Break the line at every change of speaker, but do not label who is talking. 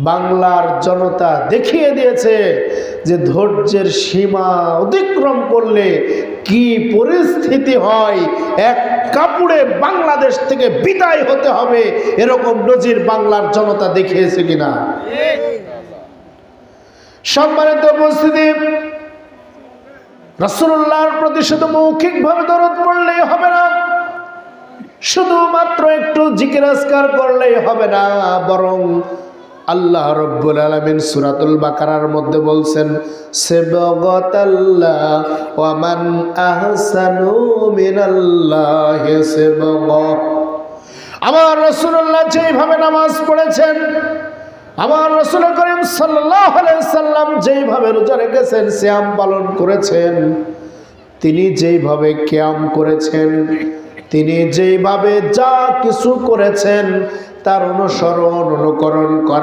বাংলার জনতা দেখিয়ে দিয়েছে যে ধৈর্যের সীমা অতিক্রম করলে কি পরিস্থিতি হয়। এক কাপড়ে বাংলাদেশ থেকে বিদায় হতে হবে, এরকম নজির বাংলার জনতা দেখিয়েছে কিনা? সম্মানিত উপস্থিতি, রাসূলুল্লাহর প্রতি শুধু মৌখিকভাবে দরুদ পড়লেই হবে না, শুধুমাত্র একটু জিকির আজকার করলেই হবে না, বরং আল্লাহ রাব্বুল আলামিন সূরাতুল বাকারার মধ্যে বলছেন, সিবগাতাল্লাহ ওয়া মান আহসানু মিনাল্লাহি সিবগা। আমার রাসূলুল্লাহ যেইভাবে নামাজ পড়েছেন, আমার রাসূল করিম সাল্লাল্লাহু আলাইহি সাল্লাম যেইভাবে রোজা রেখেছেন, সিয়াম পালন করেছেন, তিনি যেইভাবে কিয়াম করেছেন, তিনি যেইভাবে যা কিছু করেছেন তার অনুসরণ অনুকরণ করা